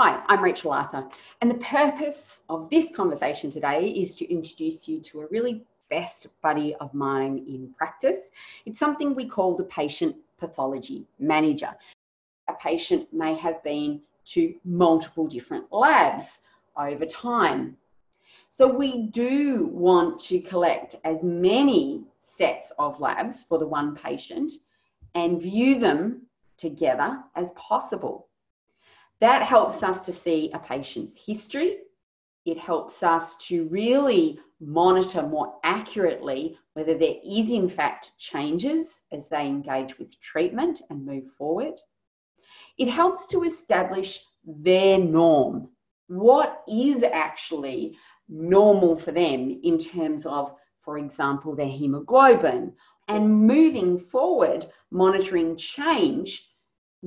Hi, I'm Rachel Arthur, and the purpose of this conversation today is to introduce you to a really best buddy of mine in practice. It's something we call the Patient Pathology Manager. A patient may have been to multiple different labs over time. So we do want to collect as many sets of labs for the one patient and view them together as possible. That helps us to see a patient's history. It helps us to really monitor more accurately whether there is in fact changes as they engage with treatment and move forward. It helps to establish their norm. What is actually normal for them in terms of, for example, their hemoglobin? And moving forward, monitoring change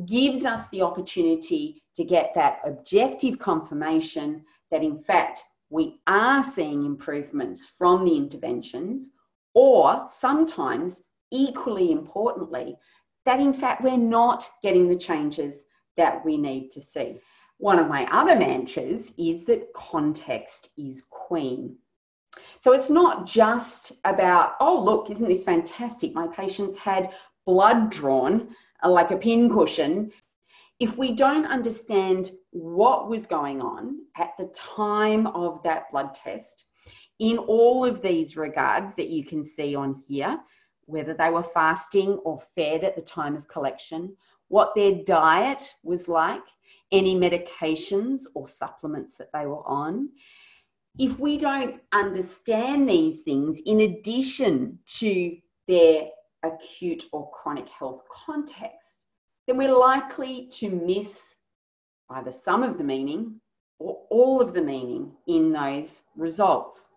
gives us the opportunity to get that objective confirmation that in fact we are seeing improvements from the interventions, or sometimes equally importantly, that in fact we're not getting the changes that we need to see. One of my other mantras is that context is queen. So it's not just about, oh look, isn't this fantastic? My patients had blood drawn like a pincushion. If we don't understand what was going on at the time of that blood test, in all of these regards that you can see on here, whether they were fasting or fed at the time of collection, what their diet was like, any medications or supplements that they were on. If we don't understand these things, in addition to their acute or chronic health context, then we're likely to miss either some of the meaning or all of the meaning in those results.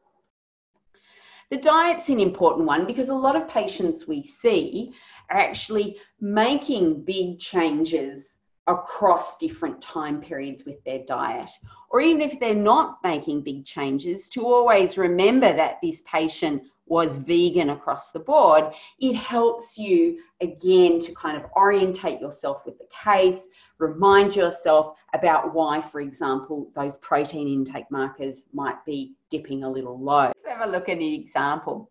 The diet's an important one because a lot of patients we see are actually making big changes across different time periods with their diet. Or even if they're not making big changes, to always remember that this patient was vegan across the board, it helps you again to kind of orientate yourself with the case, remind yourself about why, for example, those protein intake markers might be dipping a little low. Let's have a look at an example.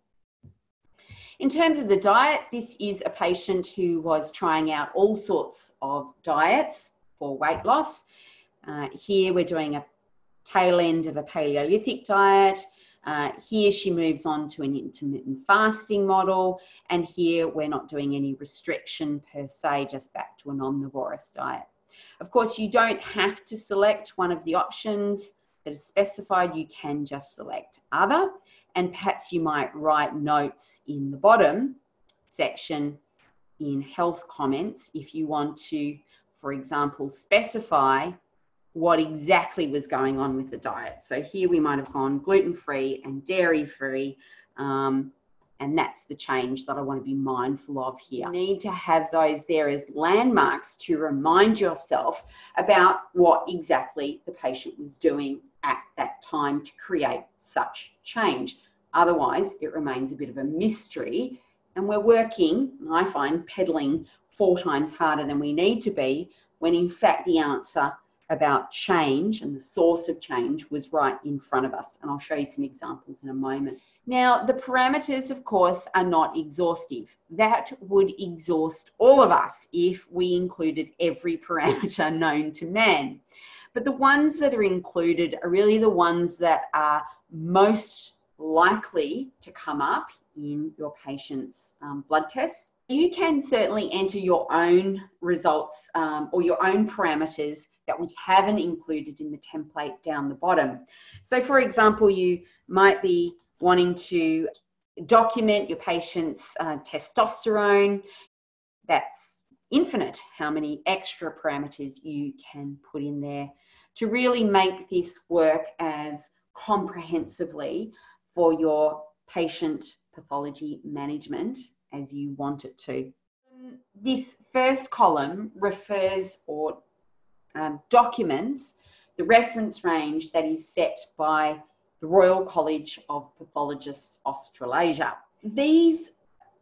In terms of the diet, this is a patient who was trying out all sorts of diets for weight loss. Here we're doing a tail end of a Paleolithic diet. Here she moves on to an intermittent fasting model, and here we're not doing any restriction per se, just back to an omnivorous diet. Of course, you don't have to select one of the options that is specified. You can just select other, and perhaps you might write notes in the bottom section in health comments if you want to, for example, specify what exactly was going on with the diet. So here we might have gone gluten-free and dairy-free, and that's the change that I want to be mindful of here. You need to have those there as landmarks to remind yourself about what exactly the patient was doing at that time to create such change. Otherwise, it remains a bit of a mystery, and we're working, I find, pedaling 4 times harder than we need to be, when in fact the answer about change and the source of change was right in front of us. And I'll show you some examples in a moment. Now, the parameters, of course, are not exhaustive. That would exhaust all of us if we included every parameter known to man. But the ones that are included are really the ones that are most likely to come up in your patient's blood tests. You can certainly enter your own results or your own parameters that we haven't included in the template down the bottom. So for example, you might be wanting to document your patient's testosterone. That's infinite how many extra parameters you can put in there to really make this work as comprehensively for your patient pathology management as you want it to. This first column refers or documents the reference range that is set by the Royal College of Pathologists Australasia. These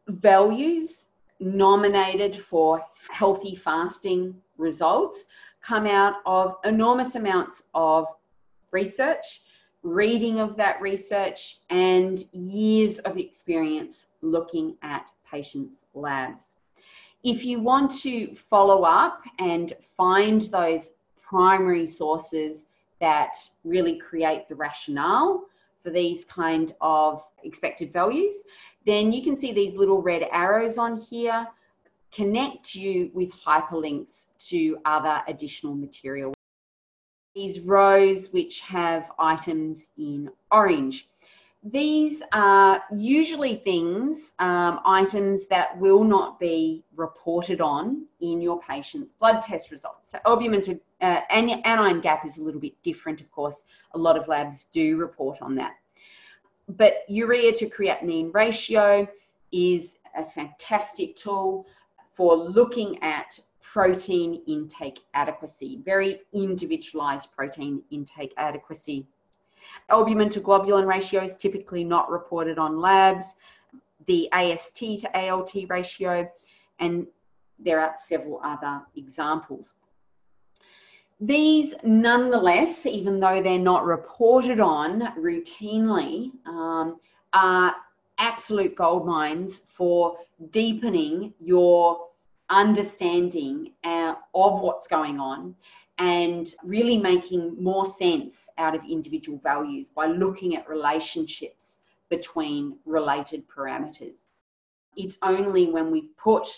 values nominated for healthy fasting results come out of enormous amounts of research, reading of that research, and years of experience looking at patients' labs. If you want to follow up and find those primary sources that really create the rationale for these kind of expected values, then you can see these little red arrows on here connect you with hyperlinks to other additional material. These rows which have items in orange. These are usually things, items that will not be reported on in your patient's blood test results. So albumin and anion gap is a little bit different, of course. A lot of labs do report on that. But urea to creatinine ratio is a fantastic tool for looking at protein intake adequacy, very individualized protein intake adequacy. Albumin to globulin ratio is typically not reported on labs, the AST to ALT ratio, and there are several other examples. These, nonetheless, even though they're not reported on routinely, are absolute gold mines for deepening your understanding of what's going on and really making more sense out of individual values by looking at relationships between related parameters. It's only when we've put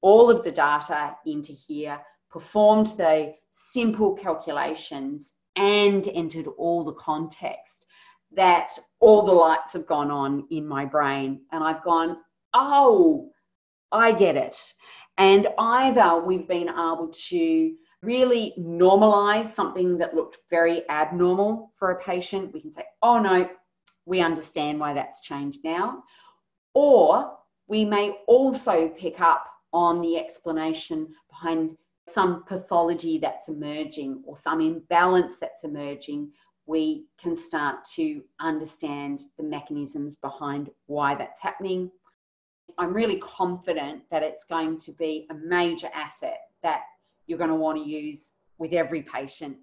all of the data into here, performed the simple calculations and entered all the context, that all the lights have gone on in my brain and I've gone, oh, I get it. And either we've been able to really normalize something that looked very abnormal for a patient. We can say, oh no, we understand why that's changed now. Or we may also pick up on the explanation behind some pathology that's emerging or some imbalance that's emerging. We can start to understand the mechanisms behind why that's happening. I'm really confident that it's going to be a major asset that you're going to want to use with every patient